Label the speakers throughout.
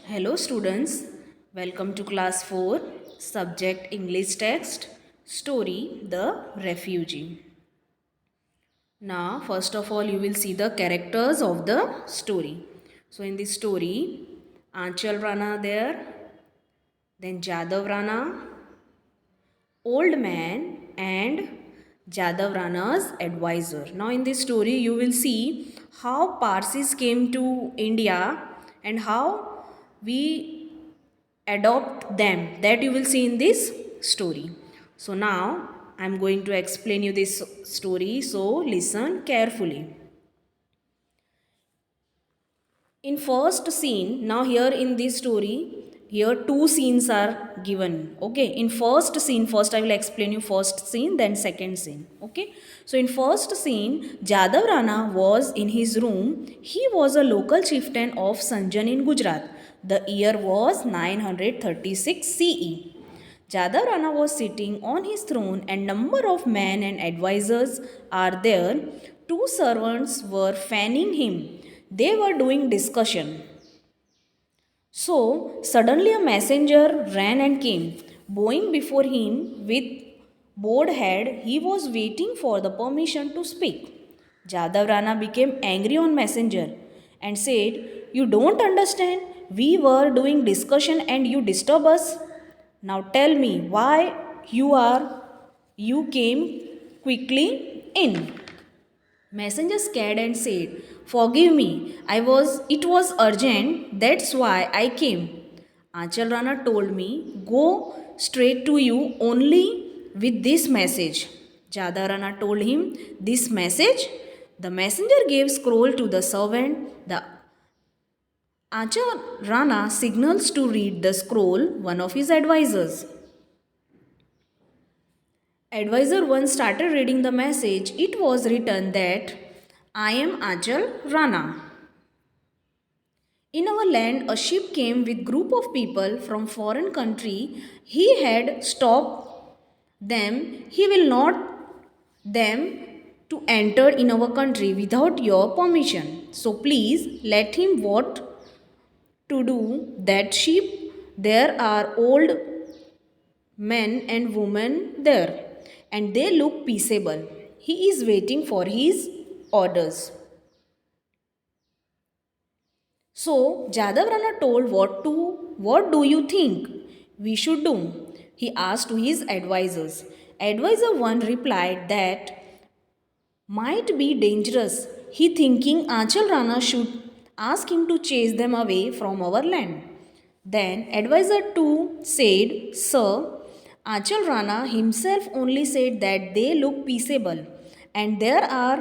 Speaker 1: Hello students, welcome to class 4, subject English text, story The Refugee. Now first of all you will see the characters of the story. So in this story, Aanchal Rana there, then Jadav Rana, old man and Jadav Rana's advisor. Now in this story you will see how Parsis came to India and how we adopt them, that you will see in this story. So now I am going to explain you this story, so listen carefully. In first scene, now here in this story, here two scenes are given. Okay, in first scene, first I will explain you first scene, then second scene. Okay, so in first scene, Jadav Rana was in his room. He was a local chieftain of Sanjan in Gujarat. The year was 936 CE. Jadav Rana was sitting on his throne and number of men and advisors are there. Two servants were fanning him. They were doing discussion. So suddenly a messenger ran and came, bowing before him with bowed head. He was waiting for the permission to speak. Jadav Rana became angry on messenger and said, "You don't understand. We were doing discussion and you disturb us. Now tell me why you came quickly in." Messenger scared and said, "Forgive me, it was urgent, that's why I came." Aanchal Rana told me, "Go straight to you only with this message." Jada Rana told him, "This message?" The messenger gave scroll to the servant. The Aanchal Rana signals to read the scroll one of his advisors. Advisor 1 started reading the message. It was written that, "I am Aanchal Rana. In our land, a ship came with group of people from foreign country. He had stopped them. He will not them to enter in our country without your permission. So please let him what to do that ship. There are old men and women there, and they look peaceable. He is waiting for his orders." So Jadav Rana told, what do you think we should do? He asked to his advisors. Advisor 1 replied that might be dangerous. He thinking Aanchal Rana should ask him to chase them away from our land. Then advisor 2 said, "Sir, Aanchal Rana himself only said that they look peaceable and there are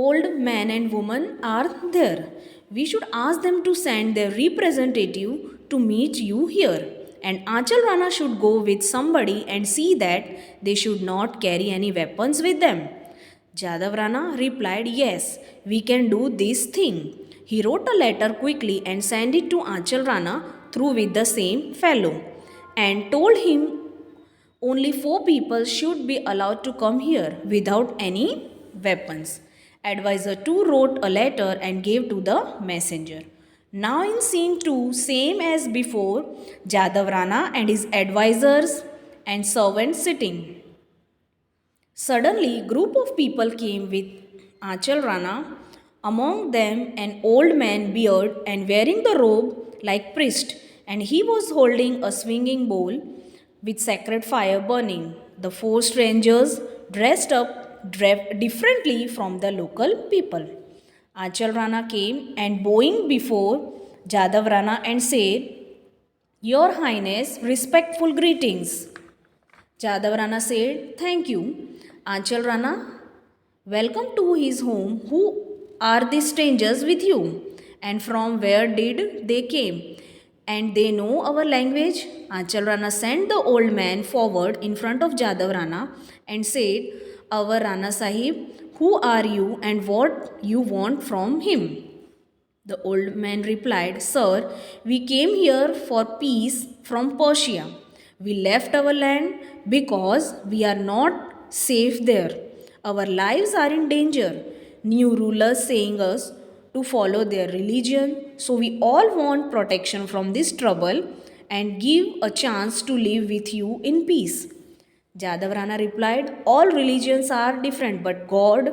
Speaker 1: old men and women are there. We should ask them to send their representative to meet you here. And Aanchal Rana should go with somebody and see that they should not carry any weapons with them." Jadav Rana replied, "Yes, we can do this thing." He wrote a letter quickly and sent it to Aanchal Rana through with the same fellow and told him only 4 people should be allowed to come here without any weapons. Advisor 2 wrote a letter and gave to the messenger. Now in scene 2, same as before, Jadav Rana and his advisors and servants sitting. Suddenly, group of people came with Aanchal Rana, among them an old man beard and wearing the robe like priest, and he was holding a swinging bowl with sacred fire burning. The 4 strangers dressed up differently from the local people. Aanchal Rana came and bowing before Jadav Rana and said, "Your Highness, respectful greetings." Jadav Rana said, "Thank you." Aanchal Rana, "Welcome to his home. Who are these strangers with you? And from where did they came? And they know our language?" Aanchal Rana sent the old man forward in front of Jadav Rana and said, "Our Rana Sahib, who are you and what you want from him?" The old man replied, "Sir, we came here for peace from Persia. We left our land because we are not safe there. Our lives are in danger. New rulers saying us to follow their religion. So we all want protection from this trouble and give a chance to live with you in peace. Jadav Rana replied, all religions are different, but God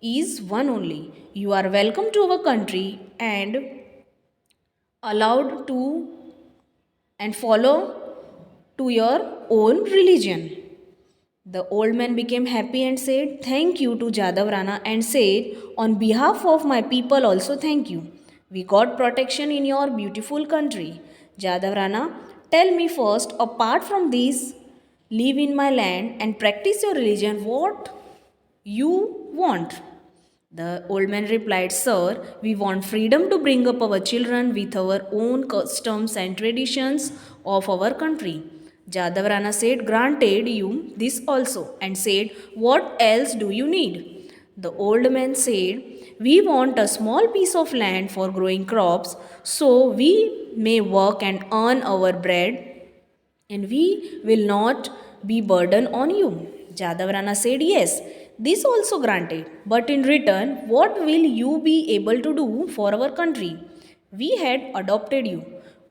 Speaker 1: is one only. You are welcome to our country and allowed to and follow to your own religion. The old man became happy and said, thank you to Jadav Rana and said, on behalf of my people also thank you. We got protection in your beautiful country. Jadav Rana, tell me first, apart from this, live in my land and practice your religion, what you want? The old man replied, sir, we want freedom to bring up our children with our own customs and traditions of our country. Jadav Rana said, granted you this also, and said, what else do you need? The old man said, we want a small piece of land for growing crops so we may work and earn our bread and we will not be burden on you. Jadav Rana said, yes, this also granted, but in return, what will you be able to do for our country? We had adopted you.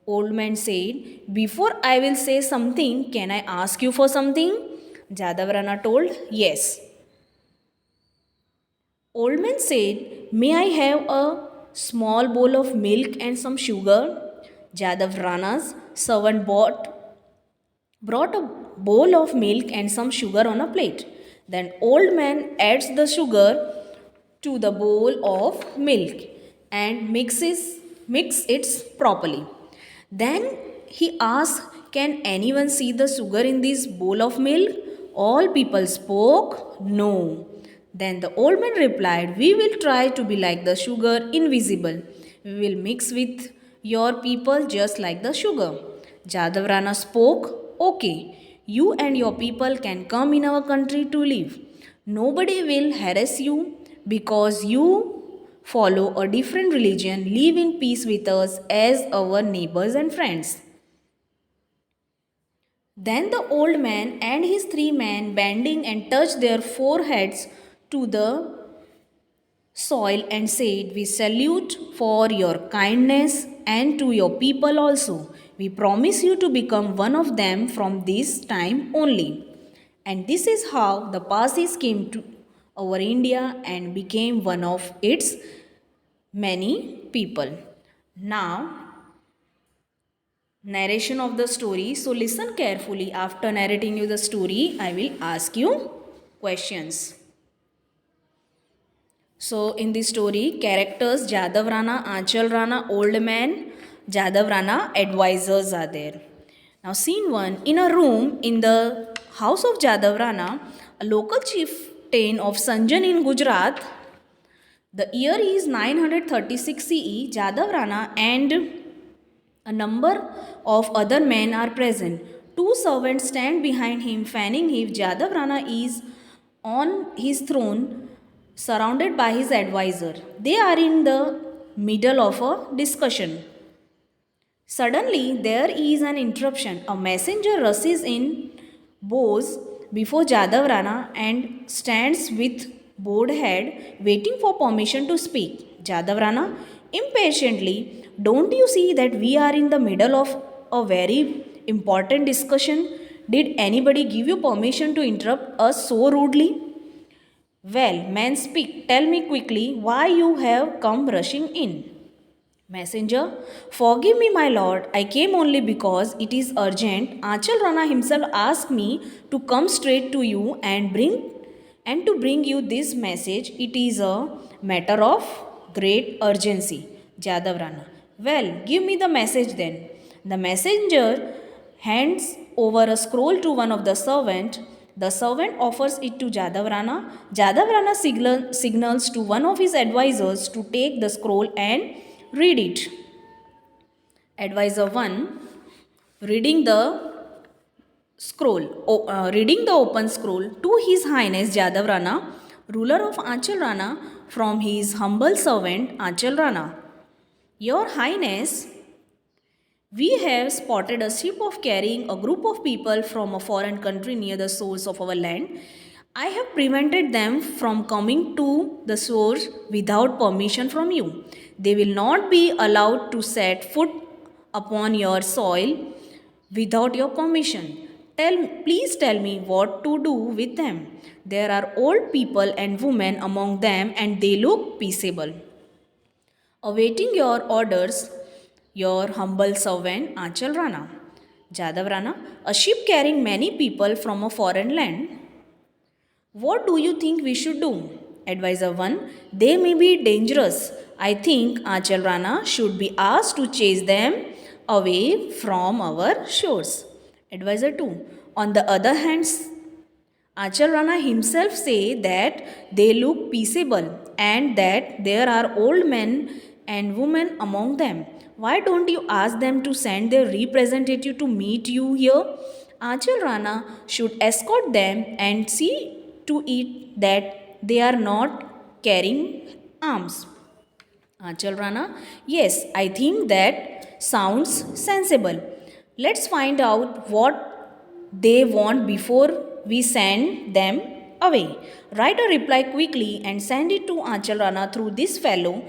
Speaker 1: Old man said, before I will say something, can I ask you for something? Jadav Rana told, yes. Old man said, may I have a small bowl of milk and some sugar? Jadav Rana's servant brought a bowl of milk and some sugar on a plate. Then old man adds the sugar to the bowl of milk and mix it properly. Then he asks, can anyone see the sugar in this bowl of milk? All people spoke, no. Then the old man replied, we will try to be like the sugar, invisible. We will mix with your people just like the sugar. Jadav Rana spoke, okay, you and your people can come in our country to live. Nobody will harass you because you follow a different religion. Live in peace with us as our neighbors and friends. Then the old man and his 3 men bending and touched their foreheads to the soil and said, we salute for your kindness and to your people also. We promise you to become one of them from this time only. And this is how the Parsis came to our India and became one of its many people. Now, narration of the story. So listen carefully. After narrating you the story, I will ask you questions. So in this story, characters Jadav Rana, Aanchal Rana, old man, Jadav Rana, advisors are there. Now scene 1, in a room in the house of Jadav Rana, a local chieftain of Sanjan in Gujarat, the year is 936 CE, Jadav Rana and a number of other men are present. 2 servants stand behind him fanning him. Jadav Rana is on his throne surrounded by his advisor. They are in the middle of a discussion. Suddenly, there is an interruption. A messenger rushes in, bows before Jadav Rana and stands with bowed head, waiting for permission to speak. Jadav Rana impatiently, don't you see that we are in the middle of a very important discussion? Did anybody give you permission to interrupt us so rudely? Well, man, speak. Tell me quickly why you have come rushing in. Messenger, forgive me, my lord. I came only because it is urgent. Aanchal Rana himself asked me to come straight to you and to bring you this message. It is a matter of great urgency. Jadav Rana. Well, give me the message then. The messenger hands over a scroll to one of the servants. The servant offers it to Jadav Rana. Jadav Rana signals to one of his advisors to take the scroll and read it. Advisor 1, reading the reading the open scroll to His Highness Jadav Rana, ruler of Aanchal Rana, from his humble servant Aanchal Rana. Your Highness, we have spotted a ship of carrying a group of people from a foreign country near the source of our land. I have prevented them from coming to the source without permission from you. They will not be allowed to set foot upon your soil without your permission. Please tell me what to do with them. There are old people and women among them, and they look peaceable. Awaiting your orders, your humble servant Achal Rana. Jadav Rana, a ship carrying many people from a foreign land. What do you think we should do? Advisor 1. They may be dangerous. I think Achal Rana should be asked to chase them away from our shores. Advisor 2. On the other hand, Achal Rana himself say that they look peaceable and that there are old men and women among them. Why don't you ask them to send their representative to meet you here? Achal Rana should escort them and see to it that they are not carrying arms. Achal Rana, yes, I think that sounds sensible. Let's find out what they want before we send them away. Write a reply quickly and send it to Achal Rana through this fellow.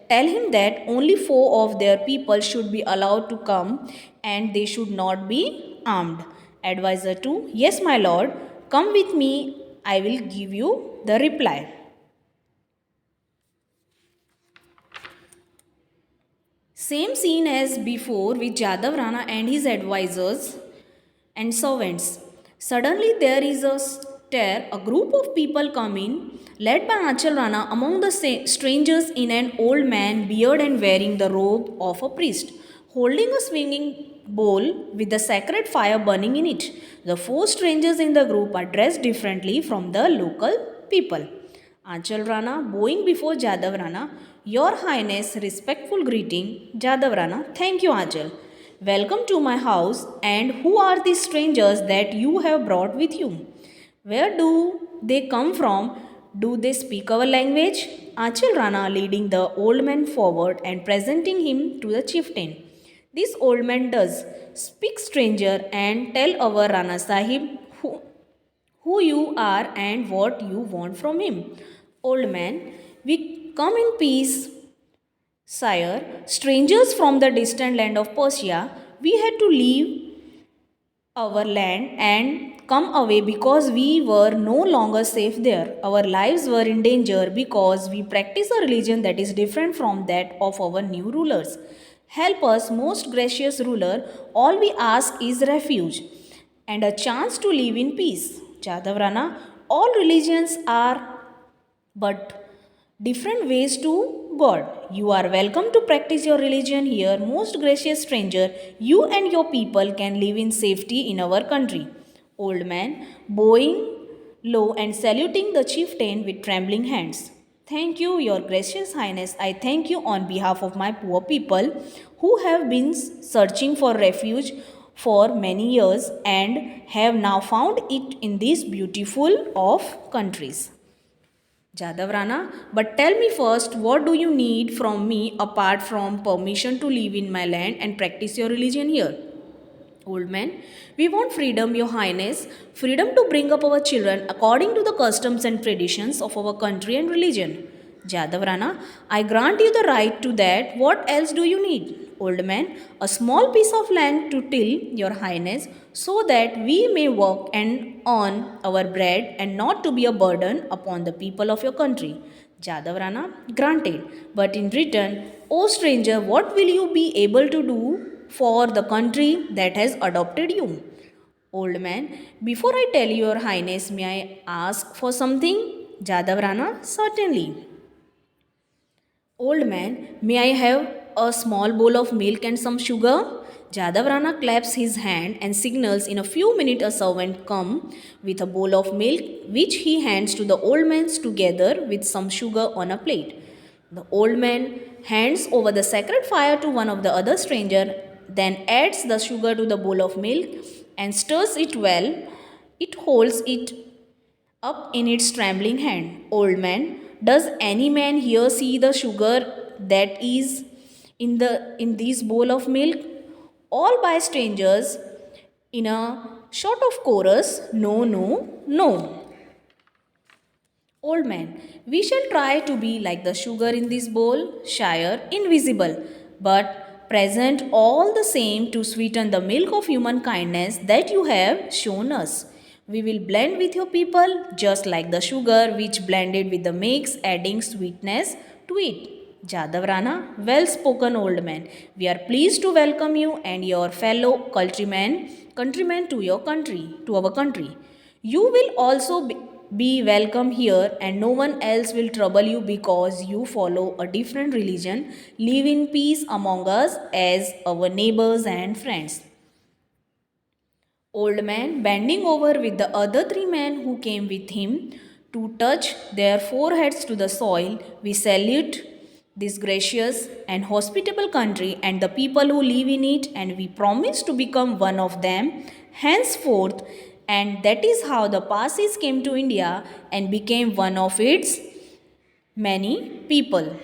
Speaker 1: Tell him that only 4 of their people should be allowed to come and they should not be armed. Advisor 2, yes, my lord, come with me, I will give you the reply. Same scene as before with Jadav Rana and his advisors and servants. Suddenly there is a stir, a group of people come in, led by Achal Rana. Among the strangers in an old man, beard and wearing the robe of a priest, holding a swinging bowl with the sacred fire burning in it. The 4 strangers in the group are dressed differently from the local people. Achal Rana, bowing before Jadav Rana, Your Highness, respectful greeting. Jadav Rana, thank you, Achal. Welcome to my house. And who are these strangers that you have brought with you? Where do they come from? Do they speak our language? Achal Rana leading the old man forward and presenting him to the chieftain. This old man does speak stranger and tell our Rana Sahib who you are and what you want from him. Old man, we come in peace, sire. Strangers from the distant land of Persia, we had to leave our land and come away because we were no longer safe there. Our lives were in danger because we practice a religion that is different from that of our new rulers. Help us, most gracious ruler. All we ask is refuge and a chance to live in peace. Jadav Rana, all religions are but different ways to God. You are welcome to practice your religion here, most gracious stranger. You and your people can live in safety in our country. Old man, bowing low and saluting the chieftain with trembling hands. Thank you, your gracious highness. I thank you on behalf of my poor people who have been searching for refuge for many years and have now found it in this beautiful of countries. Jadav Rana, but tell me first, what do you need from me apart from permission to live in my land and practice your religion here? Old man, we want freedom, your highness, freedom to bring up our children according to the customs and traditions of our country and religion. Jadav Rana, I grant you the right to that. What else do you need? Old man, a small piece of land to till, your highness, so that we may work and earn our bread and not to be a burden upon the people of your country. Jadav Rana, granted. But in return, O stranger, what will you be able to do for the country that has adopted you? Old man, before I tell you, your highness, may I ask for something? Jadav Rana, certainly. Old man, may I have a small bowl of milk and some sugar? Jadav Rana claps his hand and signals in a few minutes a servant come with a bowl of milk which he hands to the old man together with some sugar on a plate. The old man hands over the sacred fire to one of the other stranger, then adds the sugar to the bowl of milk and stirs it well. It holds it up in its trembling hand. Old man, does any man here see the sugar that is in this bowl of milk? All bystanders in a sort of chorus, no, no, no. Old man, we shall try to be like the sugar in this bowl, shyer, invisible, but present all the same to sweeten the milk of human kindness that you have shown us. We will blend with your people just like the sugar which blended with the mix, adding sweetness to it. Jadav Rana, well spoken old man. We are pleased to welcome you and your fellow countrymen to your country, to our country. You will also be welcome here, and no one else will trouble you because you follow a different religion. Live in peace among us as our neighbors and friends. Old man bending over with the other three men who came with him to touch their foreheads to the soil, we salute this gracious and hospitable country and the people who live in it, and we promise to become one of them henceforth. And that is how the Parsis came to India and became one of its many people.